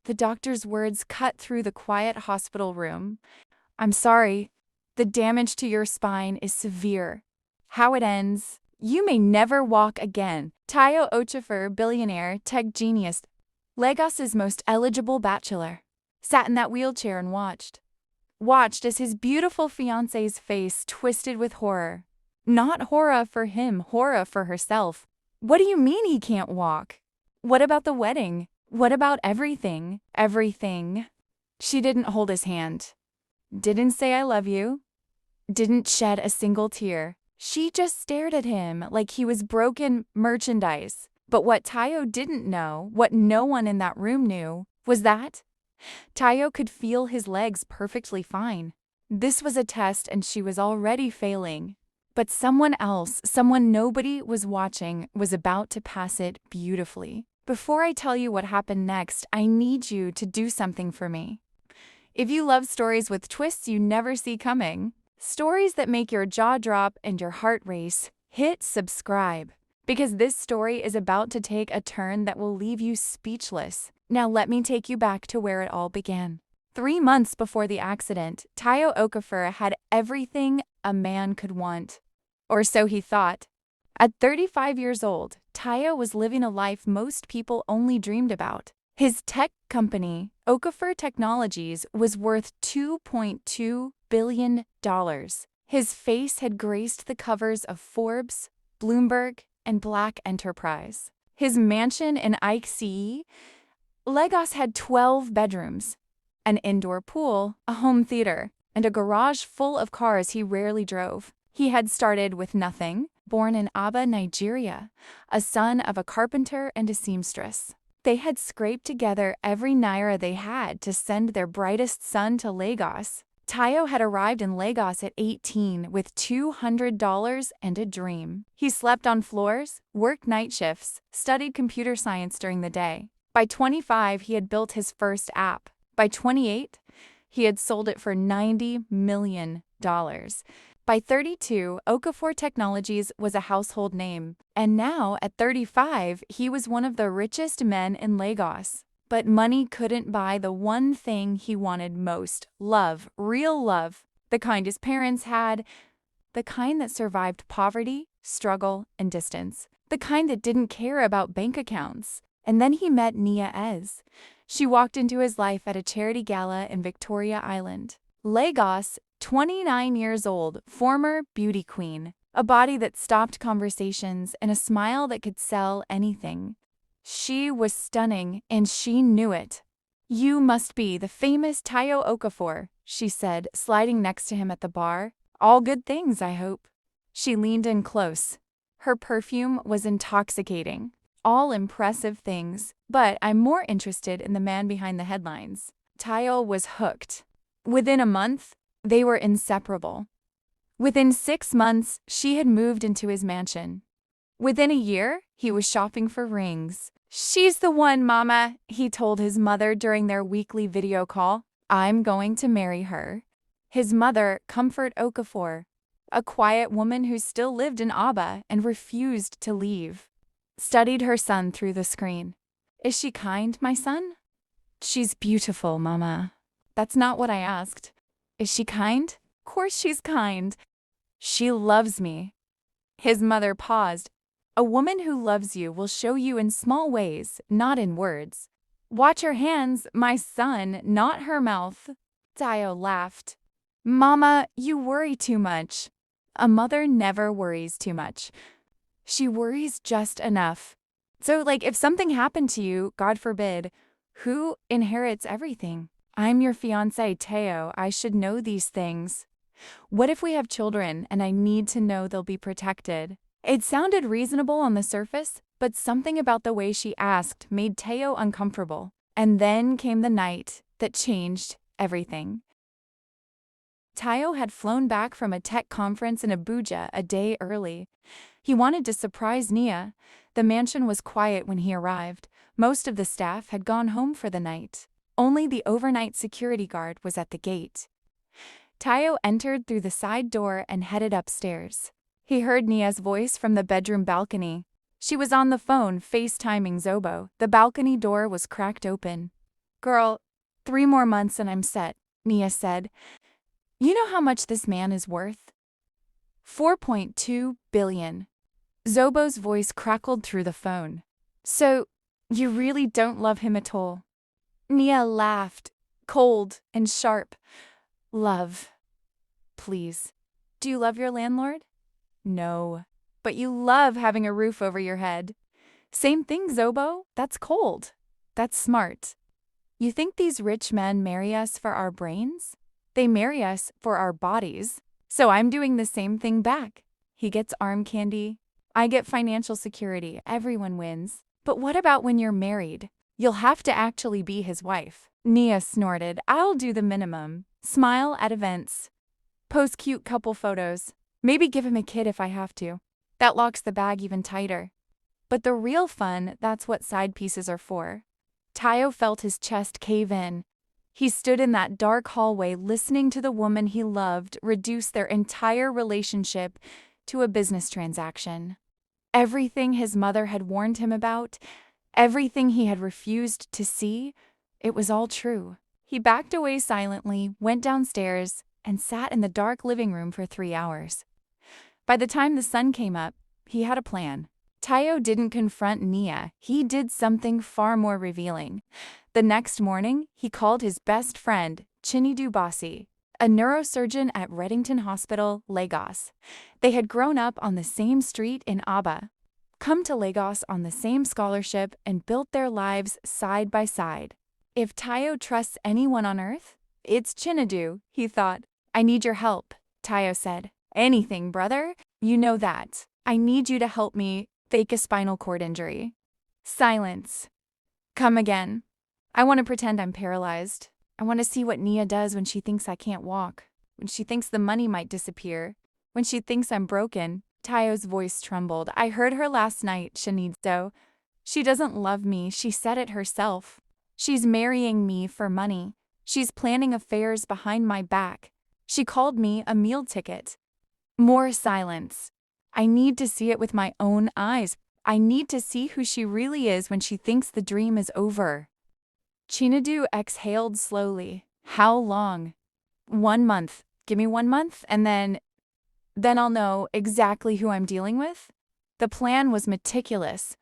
The doctor's words cut through the quiet hospital room. "I'm sorry. The damage to your spine is severe. How it ends, you may never walk again." Tayo Okafor, billionaire, tech genius, Lagos's most eligible bachelor, sat in that wheelchair and watched as his beautiful fiancée's face twisted with horror. Not horror for him, horror for herself. What do you mean he can't walk? What about the wedding? What about everything? Everything. She didn't hold his hand. Didn't say I love you. Didn't shed a single tear. She just stared at him like he was broken merchandise. But what Tayo didn't know, what no one in that room knew, was that Tayo could feel his legs perfectly fine. This was a test and she was already failing. But someone else, someone nobody was watching, was about to pass it beautifully. Before I tell you what happened next, I need you to do something for me. If you love stories with twists you never see coming, stories that make your jaw drop and your heart race, hit subscribe. Because this story is about to take a turn that will leave you speechless. Now let me take you back to where it all began. 3 months before the accident, Tayo Okafor had everything a man could want. Or so he thought. At 35 years old, Tayo was living a life most people only dreamed about. His tech company, Okafor Technologies, was worth $2.2 billion. His face had graced the covers of Forbes, Bloomberg, and Black Enterprise. His mansion in ICE, Lagos had 12 bedrooms, an indoor pool, a home theater, and a garage full of cars he rarely drove. He had started with nothing, born in Aba, Nigeria, a son of a carpenter and a seamstress. They had scraped together every naira they had to send their brightest son to Lagos. Tayo had arrived in Lagos at 18 with $200 and a dream. He slept on floors, worked night shifts, studied computer science during the day. By 25, he had built his first app. By 28, he had sold it for $90 million. By 32, Okafor Technologies was a household name. And now, at 35, he was one of the richest men in Lagos. But money couldn't buy the one thing he wanted most: love, real love, the kind his parents had, the kind that survived poverty, struggle, and distance, the kind that didn't care about bank accounts. And then he met Nia Ez. She walked into his life at a charity gala in Victoria Island. Lagos, 29 years old, former beauty queen, a body that stopped conversations and a smile that could sell anything. She was stunning, and she knew it. "You must be the famous Tayo Okafor," she said, sliding next to him at the bar. "All good things, I hope." She leaned in close. Her perfume was intoxicating. All impressive things, but I'm more interested in the man behind the headlines. Tayo was hooked. Within a month, they were inseparable. Within 6 months, she had moved into his mansion. Within a year, he was shopping for rings. "She's the one, Mama," he told his mother during their weekly video call. "I'm going to marry her." His mother, Comfort Okafor, a quiet woman who still lived in Aba and refused to leave, studied her son through the screen. "Is she kind, my son?" "She's beautiful, Mama." "That's not what I asked." "Is she kind?" "Course she's kind." "She loves me." His mother paused. "A woman who loves you will show you in small ways, not in words." "Watch her hands, my son, not her mouth." Tayo laughed. "Mama, you worry too much." A mother never worries too much. She worries just enough. "So, if something happened to you, God forbid, who inherits everything?" "I'm your fiancé, Tayo. I should know these things." "What if we have children and I need to know they'll be protected?" It sounded reasonable on the surface, but something about the way she asked made Tayo uncomfortable. And then came the night that changed everything. Tayo had flown back from a tech conference in Abuja a day early. He wanted to surprise Nia. The mansion was quiet when he arrived. Most of the staff had gone home for the night. Only the overnight security guard was at the gate. Tayo entered through the side door and headed upstairs. He heard Nia's voice from the bedroom balcony. She was on the phone, FaceTiming Zobo. The balcony door was cracked open. Girl, 3 more months and I'm set, Nia said. You know how much this man is worth? 4.2 billion. Zobo's voice crackled through the phone. So, you really don't love him at all? Nia laughed, cold and sharp. Love. Please. Do you love your landlord? No. But you love having a roof over your head. Same thing, Zobo. That's cold. That's smart. You think these rich men marry us for our brains? They marry us for our bodies. So I'm doing the same thing back. He gets arm candy. I get financial security. Everyone wins. But what about when you're married? You'll have to actually be his wife. Nia snorted. I'll do the minimum. Smile at events. Post cute couple photos. Maybe give him a kid if I have to. That locks the bag even tighter. But the real fun, that's what side pieces are for. Tayo felt his chest cave in. He stood in that dark hallway listening to the woman he loved reduce their entire relationship to a business transaction. Everything his mother had warned him about, everything he had refused to see, it was all true. He backed away silently, went downstairs, and sat in the dark living room for 3 hours. By the time the sun came up, he had a plan. Tayo didn't confront Nia. He did something far more revealing. The next morning, he called his best friend, Chinedu Basi, a neurosurgeon at Reddington Hospital, Lagos. They had grown up on the same street in Aba, come to Lagos on the same scholarship, and built their lives side by side. If Tayo trusts anyone on earth, it's Chinedu, he thought. I need your help, Tayo said. Anything, brother. You know that. I need you to help me fake a spinal cord injury. Silence. Come again. I want to pretend I'm paralyzed. I want to see what Nia does when she thinks I can't walk, when she thinks the money might disappear, when she thinks I'm broken. Tayo's voice trembled. I heard her last night, Shanidzo. She doesn't love me. She said it herself. She's marrying me for money. She's planning affairs behind my back. She called me a meal ticket. More silence. I need to see it with my own eyes. I need to see who she really is when she thinks the dream is over. Chinedu exhaled slowly. How long? 1 month. Give me 1 month, and then I'll know exactly who I'm dealing with. The plan was meticulous.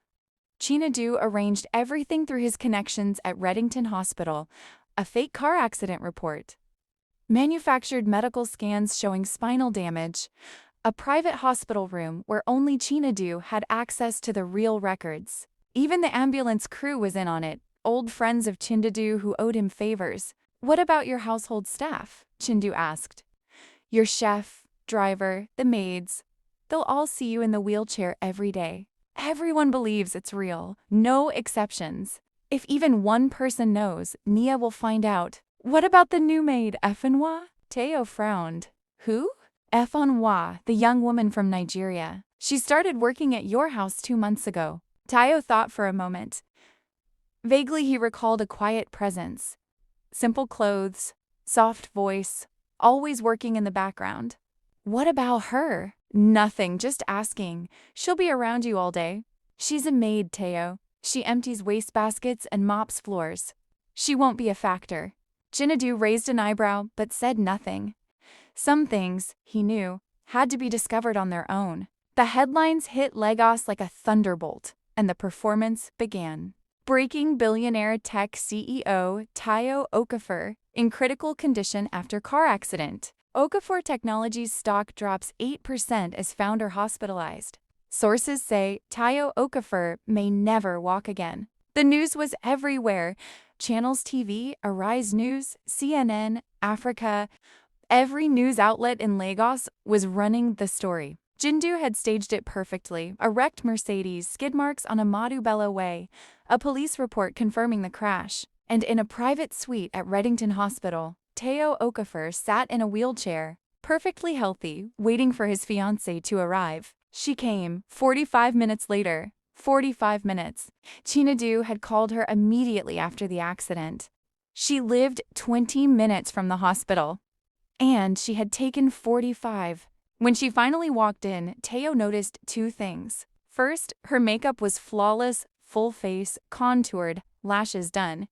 Chinedu arranged everything through his connections at Reddington Hospital, a fake car accident report, manufactured medical scans showing spinal damage, a private hospital room where only Chinedu had access to the real records. Even the ambulance crew was in on it, old friends of Chinedu who owed him favors. What about your household staff? Chinedu asked. Your chef, driver, the maids. They'll all see you in the wheelchair every day. Everyone believes it's real, no exceptions. If even one person knows, Nia will find out. What about the new maid, Efanwa? Tayo frowned. Who? Efanwa, the young woman from Nigeria. She started working at your house 2 months ago. Tayo thought for a moment. Vaguely he recalled a quiet presence. Simple clothes, soft voice, always working in the background. What about her? Nothing, just asking. She'll be around you all day. She's a maid, Tayo. She empties wastebaskets and mops floors. She won't be a factor. Chinedu raised an eyebrow but said nothing. Some things, he knew, had to be discovered on their own. The headlines hit Lagos like a thunderbolt, and the performance began. Breaking billionaire tech CEO Tayo Okafor in critical condition after car accident. Okafor Technologies stock drops 8% as founder hospitalized. Sources say Tayo Okafor may never walk again. The news was everywhere. Channels TV, Arise News, CNN, Africa. Every news outlet in Lagos was running the story. Jindu had staged it perfectly. A wrecked Mercedes, skid marks on a Madubella Way, a police report confirming the crash. And in a private suite at Reddington Hospital, Tayo Okafor sat in a wheelchair, perfectly healthy, waiting for his fiancée to arrive. She came, 45 minutes later. 45 minutes. Chinedu had called her immediately after the accident. She lived 20 minutes from the hospital. And she had taken 45. When she finally walked in, Tayo noticed 2 things. First, her makeup was flawless, full face, contoured, lashes done.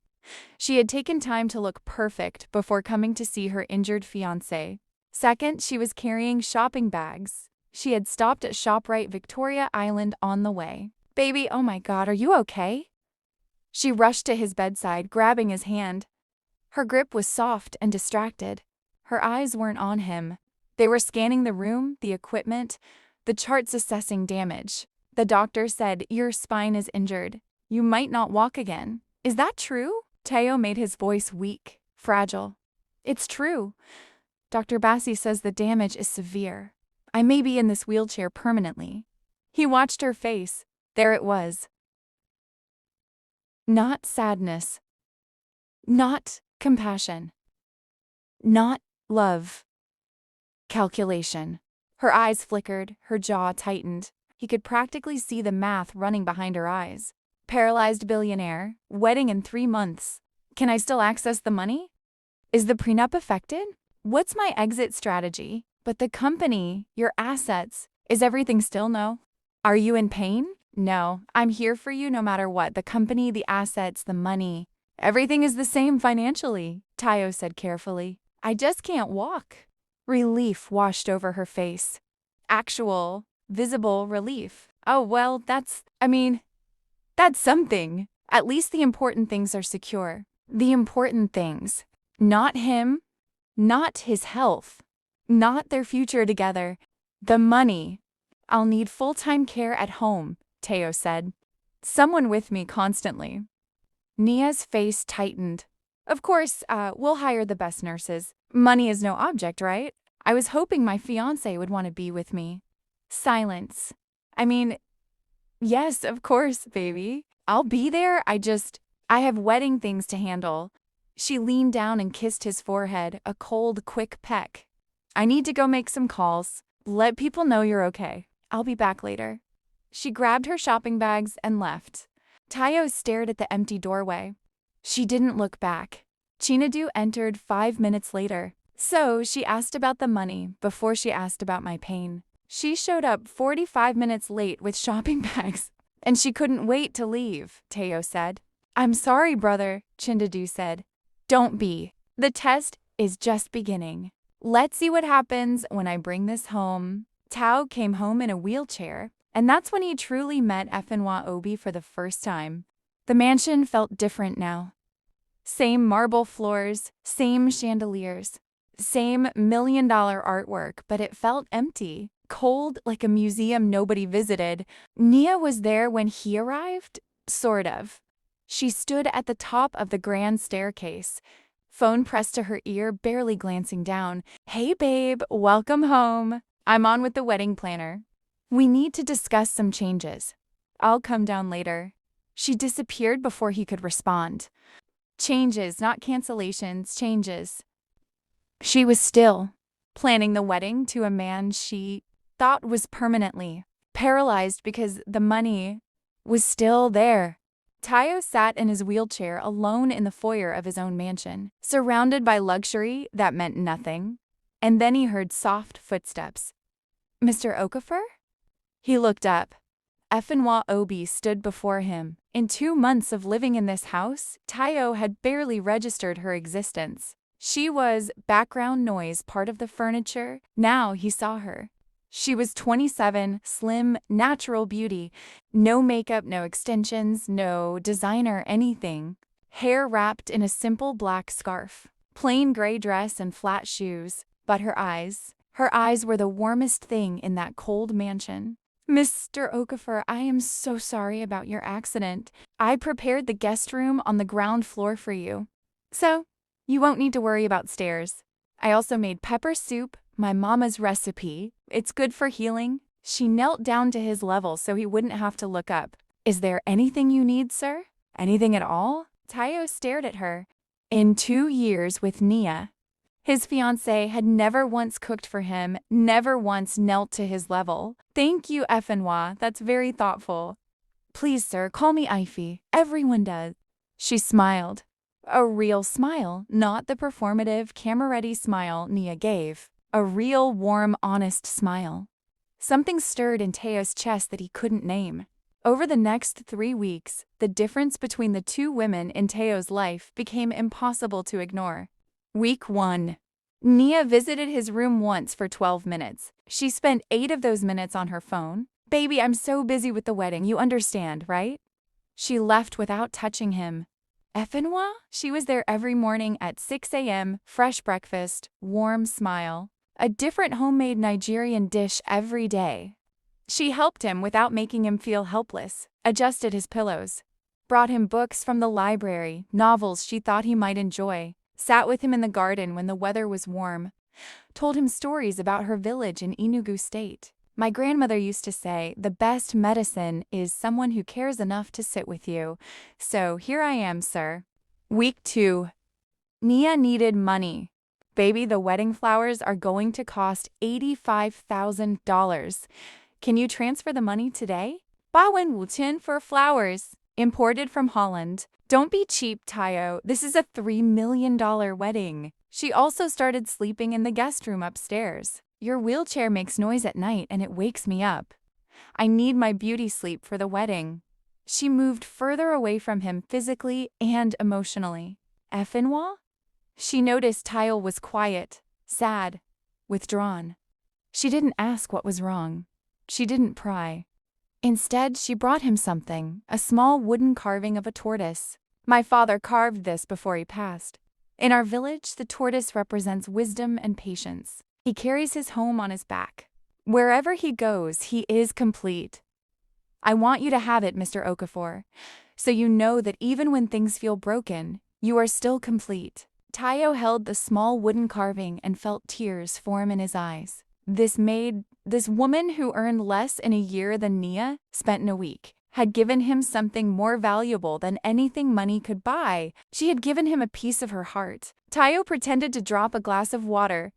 She had taken time to look perfect before coming to see her injured fiancé. Second, she was carrying shopping bags. She had stopped at ShopRite Victoria Island on the way. "Baby, oh my God, are you okay?" She rushed to his bedside, grabbing his hand. Her grip was soft and distracted. Her eyes weren't on him. They were scanning the room, the equipment, the charts assessing damage. The doctor said, "Your spine is injured. You might not walk again." "Is that true?" Teo made his voice weak, fragile. "It's true. Dr. Bassi says the damage is severe. I may be in this wheelchair permanently." He watched her face. There it was. Not sadness. Not compassion. Not love. Calculation. Her eyes flickered, her jaw tightened. He could practically see the math running behind her eyes. Paralyzed billionaire, wedding in 3 months. Can I still access the money? Is the prenup affected? What's my exit strategy? But the company, your assets, is everything still no? Are you in pain? No, I'm here for you no matter what. The company, the assets, the money. Everything is the same financially, Tayo said carefully. I just can't walk. Relief washed over her face. Actual, visible relief. Oh, well, that's something. At least the important things are secure. The important things. Not him, not his health, not their future together. The money. I'll need full-time care at home, Teo said. Someone with me constantly. Nia's face tightened. Of course, we'll hire the best nurses. Money is no object, right? I was hoping my fiancé would want to be with me. Silence. Yes, of course, baby. I'll be there. I have wedding things to handle. She leaned down and kissed his forehead, a cold, quick peck. I need to go make some calls. Let people know you're okay. I'll be back later. She grabbed her shopping bags and left. Tayo stared at the empty doorway. She didn't look back. Chinadu entered 5 minutes later. So she asked about the money before she asked about my pain. She showed up 45 minutes late with shopping bags, and she couldn't wait to leave, Teo said. I'm sorry, brother, Chinadu said. Don't be. The test is just beginning. Let's see what happens when I bring this home. Tao came home in a wheelchair, and that's when he truly met Efenwa Obi for the first time. The mansion felt different now. Same marble floors, same chandeliers, same million-dollar artwork, but it felt empty, cold like a museum nobody visited. Nia was there when he arrived? Sort of. She stood at the top of the grand staircase, phone pressed to her ear, barely glancing down. Hey babe, welcome home. I'm on with the wedding planner. We need to discuss some changes. I'll come down later. She disappeared before he could respond. Changes, not cancellations, changes. She was still planning the wedding to a man she thought was permanently paralyzed because the money was still there. Tayo sat in his wheelchair alone in the foyer of his own mansion, surrounded by luxury that meant nothing. And then he heard soft footsteps. Mr. Okafor? He looked up. Efenwa Obi stood before him. In 2 months of living in this house, Tayo had barely registered her existence. She was background noise, part of the furniture. Now he saw her. She was 27, slim, natural beauty. No makeup, no extensions, no designer, anything. Hair wrapped in a simple black scarf. Plain gray dress and flat shoes. But her eyes were the warmest thing in that cold mansion. Mr. Okafor, I am so sorry about your accident. I prepared the guest room on the ground floor for you. So, you won't need to worry about stairs. I also made pepper soup, my mama's recipe. It's good for healing. She knelt down to his level so he wouldn't have to look up. Is there anything you need, sir? Anything at all? Tayo stared at her. In 2 years with Nia, his fiancée had never once cooked for him, never once knelt to his level. Thank you, Efenwa. That's very thoughtful. Please, sir, call me Ify. Everyone does. She smiled. A real smile, not the performative, camera-ready smile Nia gave. A real, warm, honest smile. Something stirred in Teo's chest that he couldn't name. Over the next 3 weeks, the difference between the two women in Tayo's life became impossible to ignore. Week 1. Nia visited his room once for 12 minutes. She spent 8 of those minutes on her phone. Baby, I'm so busy with the wedding, you understand, right? She left without touching him. Effenwa? She was there every morning at 6 a.m., fresh breakfast, warm smile. A different homemade Nigerian dish every day. She helped him without making him feel helpless, adjusted his pillows, brought him books from the library, novels she thought he might enjoy, sat with him in the garden when the weather was warm, told him stories about her village in Enugu State. My grandmother used to say, the best medicine is someone who cares enough to sit with you. So here I am, sir. Week 2. Nia needed money. Baby, the wedding flowers are going to cost $85,000. Can you transfer the money today? 8,500 for flowers, imported from Holland. Don't be cheap, Tayo. This is a $3 million wedding. She also started sleeping in the guest room upstairs. Your wheelchair makes noise at night and it wakes me up. I need my beauty sleep for the wedding. She moved further away from him physically and emotionally. Effenwa? She noticed Tayo was quiet, sad, withdrawn. She didn't ask what was wrong. She didn't pry. Instead, she brought him something, a small wooden carving of a tortoise. My father carved this before he passed. In our village, the tortoise represents wisdom and patience. He carries his home on his back. Wherever he goes, he is complete. I want you to have it, Mr. Okafor, so you know that even when things feel broken, you are still complete. Tayo held the small wooden carving and felt tears form in his eyes. This woman who earned less in a year than Nia spent in a week, had given him something more valuable than anything money could buy. She had given him a piece of her heart. Tayo pretended to drop a glass of water.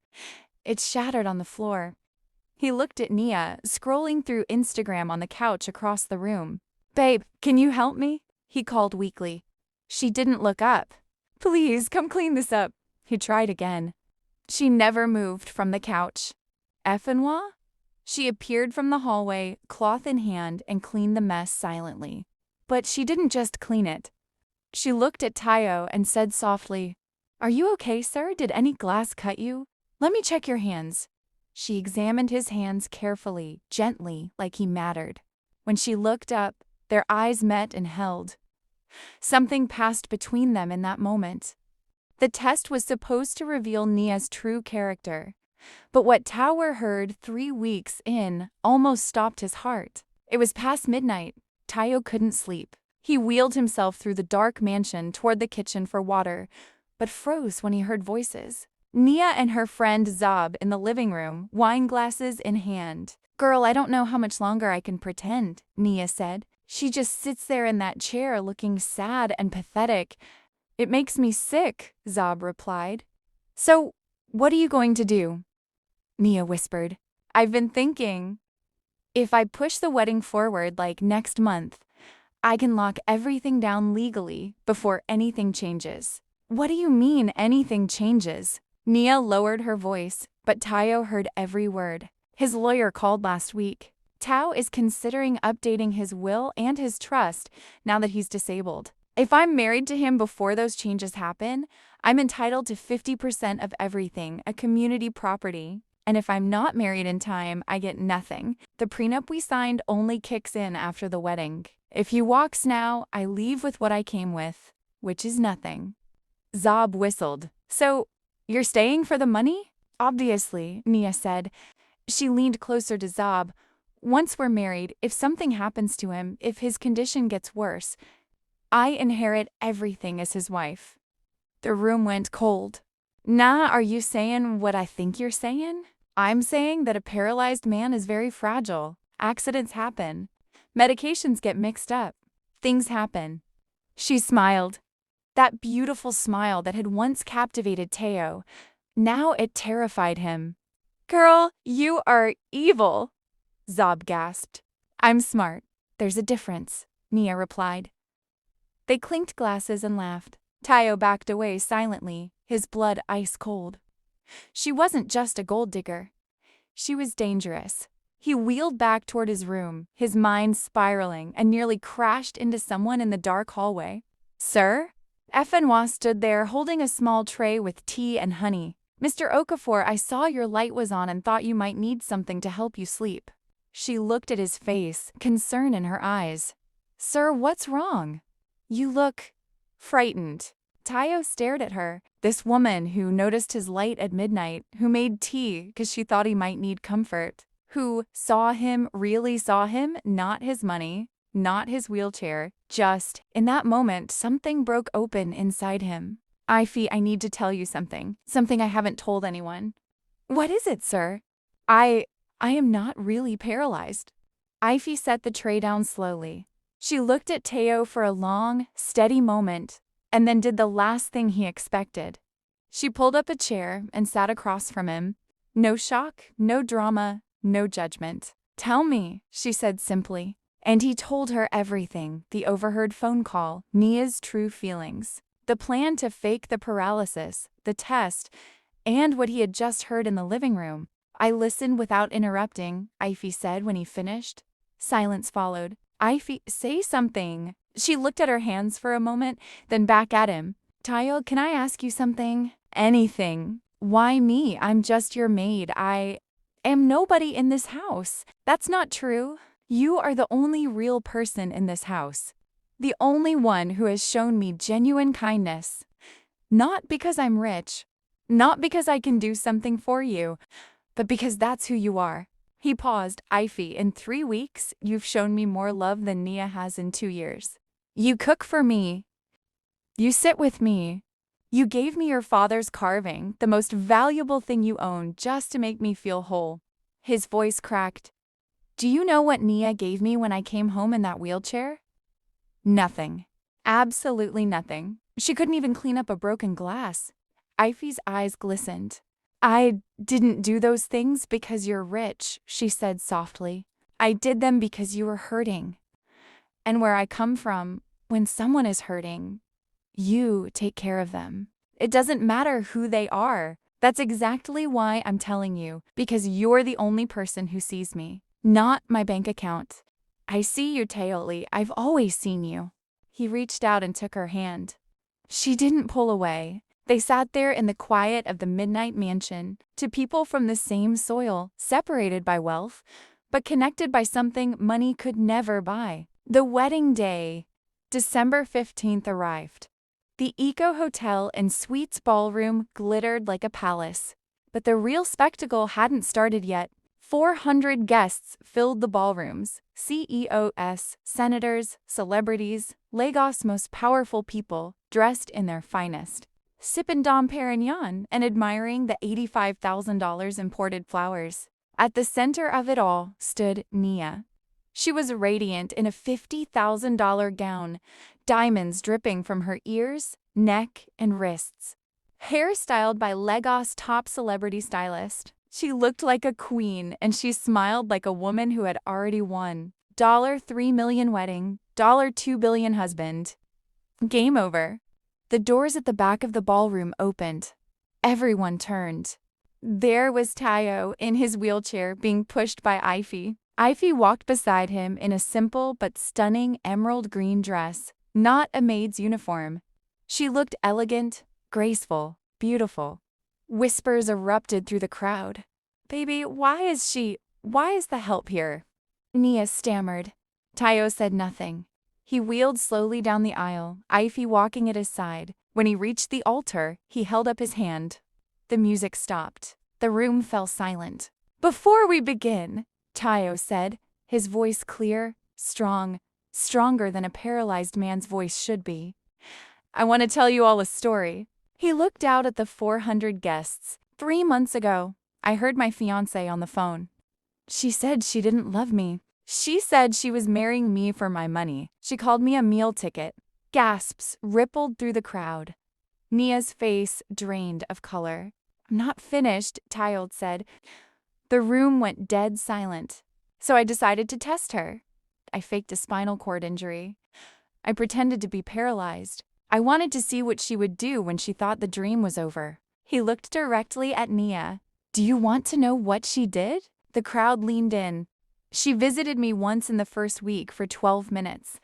It shattered on the floor. He looked at Nia, scrolling through Instagram on the couch across the room. Babe, can you help me? He called weakly. She didn't look up. Please, come clean this up. He tried again. She never moved from the couch. Effenwa? She appeared from the hallway, cloth in hand, and cleaned the mess silently. But she didn't just clean it. She looked at Tayo and said softly, Are you okay, sir? Did any glass cut you? Let me check your hands. She examined his hands carefully, gently, like he mattered. When she looked up, their eyes met and held. Something passed between them in that moment. The test was supposed to reveal Nia's true character. But what Tower heard 3 weeks in almost stopped his heart. It was past midnight. Tayo couldn't sleep. He wheeled himself through the dark mansion toward the kitchen for water, but froze when he heard voices. Nia and her friend Zob in the living room, wine glasses in hand. Girl, I don't know how much longer I can pretend, Nia said. She just sits there in that chair looking sad and pathetic. It makes me sick, Zob replied. So, what are you going to do? Nia whispered. I've been thinking. If I push the wedding forward like next month, I can lock everything down legally before anything changes. What do you mean anything changes? Nia lowered her voice, but Tayo heard every word. His lawyer called last week. Tao is considering updating his will and his trust now that he's disabled. If I'm married to him before those changes happen, I'm entitled to 50% of everything, a community property. And if I'm not married in time, I get nothing. The prenup we signed only kicks in after the wedding. If he walks now, I leave with what I came with, which is nothing. Zob whistled. So, you're staying for the money? Obviously, Nia said. She leaned closer to Zob. Once we're married, if something happens to him, if his condition gets worse, I inherit everything as his wife. The room went cold. Nah, are you saying what I think you're saying? I'm saying that a paralyzed man is very fragile. Accidents happen. Medications get mixed up. Things happen. She smiled. That beautiful smile that had once captivated Tayo. Now it terrified him. Girl, you are evil, Zob gasped. I'm smart. There's a difference, Nia replied. They clinked glasses and laughed. Tayo backed away silently, his blood ice cold. She wasn't just a gold digger. She was dangerous. He wheeled back toward his room, his mind spiraling, and nearly crashed into someone in the dark hallway. Sir? FINACEE stood there holding a small tray with tea and honey. Mr. Okafor, I saw your light was on and thought you might need something to help you sleep. She looked at his face, concern in her eyes. Sir, what's wrong? You look frightened. Tayo stared at her. This woman who noticed his light at midnight, who made tea because she thought he might need comfort, who saw him, really saw him, not his money, not his wheelchair, just, in that moment, something broke open inside him. Ify, I need to tell you something I haven't told anyone. What is it, sir? I am not really paralyzed. Ify set the tray down slowly. She looked at Tayo for a long, steady moment, and then did the last thing he expected. She pulled up a chair and sat across from him. No shock, no drama, no judgment. Tell me, she said simply. And he told her everything, the overheard phone call, Nia's true feelings, the plan to fake the paralysis, the test, and what he had just heard in the living room. I listened without interrupting, Ify said when he finished. Silence followed. Ify, say something. She looked at her hands for a moment, then back at him. Tayo, can I ask you something? Anything. Why me? I'm just your maid. I am nobody in this house. That's not true. You are the only real person in this house. The only one who has shown me genuine kindness. Not because I'm rich, not because I can do something for you, but because that's who you are. He paused. Ify, in 3 weeks, you've shown me more love than Nia has in 2 years. You cook for me. You sit with me. You gave me your father's carving, the most valuable thing you own, just to make me feel whole. His voice cracked. Do you know what Nia gave me when I came home in that wheelchair? Nothing. Absolutely nothing. She couldn't even clean up a broken glass. Ify's eyes glistened. I didn't do those things because you're rich, she said softly. I did them because you were hurting. And where I come from, when someone is hurting, you take care of them. It doesn't matter who they are. That's exactly why I'm telling you, because you're the only person who sees me, not my bank account. I see you, Taoli. I've always seen you. He reached out and took her hand. She didn't pull away. They sat there in the quiet of the midnight mansion, two people from the same soil, separated by wealth, but connected by something money could never buy. The wedding day, December 15th, arrived. The Eco Hotel and Suites ballroom glittered like a palace. But the real spectacle hadn't started yet. 400 guests filled the ballrooms. CEOs, senators, celebrities, Lagos' most powerful people, dressed in their finest, sipping Dom Perignon and admiring the $85,000 imported flowers. At the center of it all stood Nia. She was radiant in a $50,000 gown, diamonds dripping from her ears, neck, and wrists. Hair styled by Lagos' top celebrity stylist. She looked like a queen, and she smiled like a woman who had already won. $3 million wedding, $2 billion husband. Game over. The doors at the back of the ballroom opened. Everyone turned. There was Tayo in his wheelchair being pushed by Ify. Ify walked beside him in a simple but stunning emerald green dress, not a maid's uniform. She looked elegant, graceful, beautiful. Whispers erupted through the crowd. Baby, why is the help here? Nia stammered. Tayo said nothing. He wheeled slowly down the aisle, Ify walking at his side. When he reached the altar, he held up his hand. The music stopped. The room fell silent. Before we begin, Tayo said, his voice clear, strong, stronger than a paralyzed man's voice should be. I want to tell you all a story. He looked out at the 400 guests. 3 months ago, I heard my fiancé on the phone. She said she didn't love me. She said she was marrying me for my money. She called me a meal ticket. Gasps rippled through the crowd. Nia's face drained of color. I'm not finished, Tayo said. The room went dead silent. So I decided to test her. I faked a spinal cord injury. I pretended to be paralyzed. I wanted to see what she would do when she thought the dream was over. He looked directly at Nia. Do you want to know what she did? The crowd leaned in. She visited me once in the first week for 12 minutes.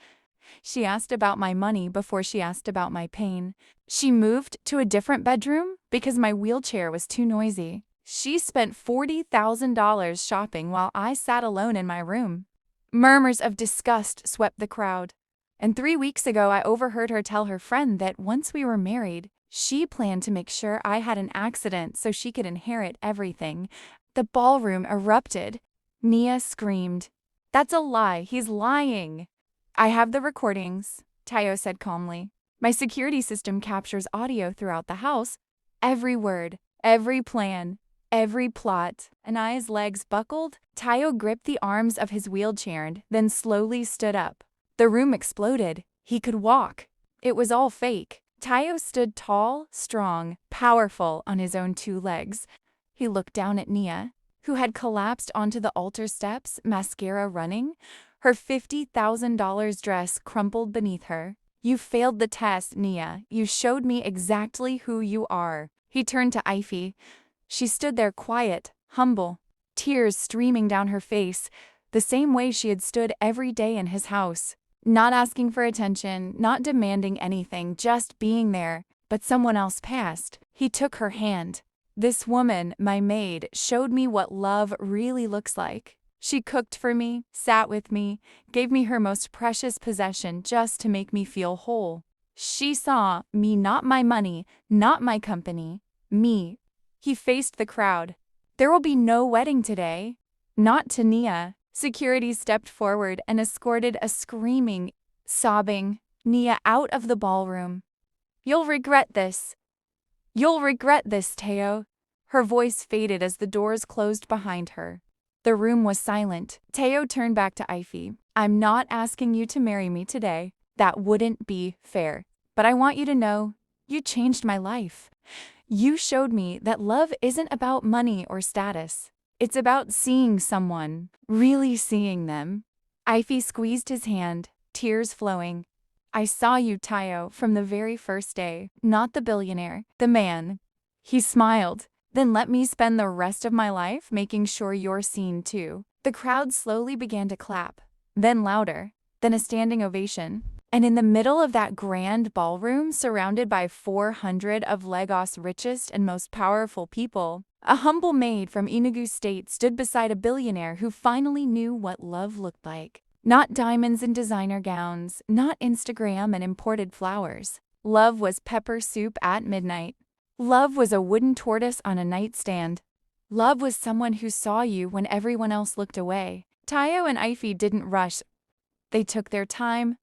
She asked about my money before she asked about my pain. She moved to a different bedroom because my wheelchair was too noisy. She spent $40,000 shopping while I sat alone in my room. Murmurs of disgust swept the crowd. And 3 weeks ago, I overheard her tell her friend that once we were married, she planned to make sure I had an accident so she could inherit everything. The ballroom erupted. Nia screamed. "That's a lie. He's lying." "I have the recordings," Tayo said calmly. "My security system captures audio throughout the house. Every word, every plan, every plot." Anaya's legs buckled. Tayo gripped the arms of his wheelchair and then slowly stood up. The room exploded. He could walk. It was all fake. Tayo stood tall, strong, powerful on his own 2 legs. He looked down at Nia, who had collapsed onto the altar steps, mascara running. Her $50,000 dress crumpled beneath her. "You failed the test, Nia. You showed me exactly who you are." He turned to Ify. She stood there quiet, humble, tears streaming down her face, the same way she had stood every day in his house. Not asking for attention, not demanding anything, just being there. But someone else passed. He took her hand. "This woman, my maid, showed me what love really looks like. She cooked for me, sat with me, gave me her most precious possession just to make me feel whole. She saw me, not my money, not my company, me." He faced the crowd. "There will be no wedding today." Not to Nia. Security stepped forward and escorted a screaming, sobbing Nia out of the ballroom. "You'll regret this. You'll regret this, Tayo." Her voice faded as the doors closed behind her. The room was silent. Tayo turned back to Ify. "I'm not asking you to marry me today. That wouldn't be fair. But I want you to know, you changed my life. You showed me that love isn't about money or status. It's about seeing someone, really seeing them." Ify squeezed his hand, tears flowing. "I saw you, Tayo, from the very first day. Not the billionaire, the man." He smiled. "Then let me spend the rest of my life making sure you're seen too." The crowd slowly began to clap, then louder, then a standing ovation. And in the middle of that grand ballroom, surrounded by 400 of Lagos' richest and most powerful people, a humble maid from Enugu State stood beside a billionaire who finally knew what love looked like. Not diamonds and designer gowns, not Instagram and imported flowers. Love was pepper soup at midnight. Love was a wooden tortoise on a nightstand. Love was someone who saw you when everyone else looked away. Tayo and Ify didn't rush. They took their time,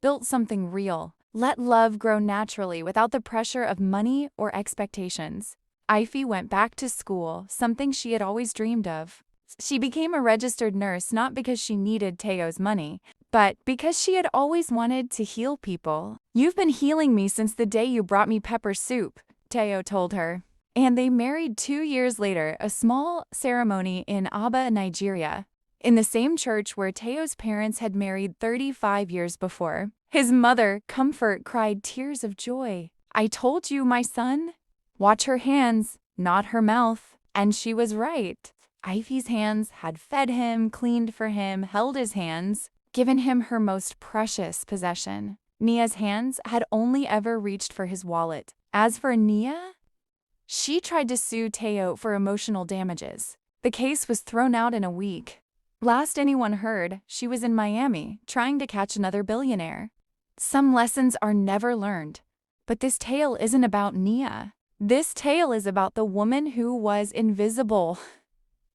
built something real, let love grow naturally without the pressure of money or expectations. Ify went back to school, something she had always dreamed of. She became a registered nurse not because she needed Tayo's money, but because she had always wanted to heal people. "You've been healing me since the day you brought me pepper soup," Tayo told her. And they married 2 years later, a small ceremony in Aba, Nigeria, in the same church where Tayo's parents had married 35 years before. His mother, Comfort, cried tears of joy. "I told you, my son. Watch her hands, not her mouth." And she was right. Ify's hands had fed him, cleaned for him, held his hands, given him her most precious possession. Nia's hands had only ever reached for his wallet. As for Nia, she tried to sue Tayo for emotional damages. The case was thrown out in a week. Last anyone heard, she was in Miami, trying to catch another billionaire. Some lessons are never learned. But this tale isn't about Nia. This tale is about the woman who was invisible.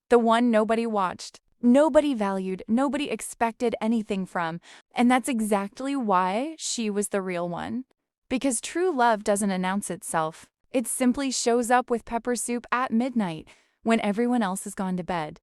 The one nobody watched, nobody valued, nobody expected anything from. And that's exactly why she was the real one. Because true love doesn't announce itself. It simply shows up with pepper soup at midnight when everyone else has gone to bed.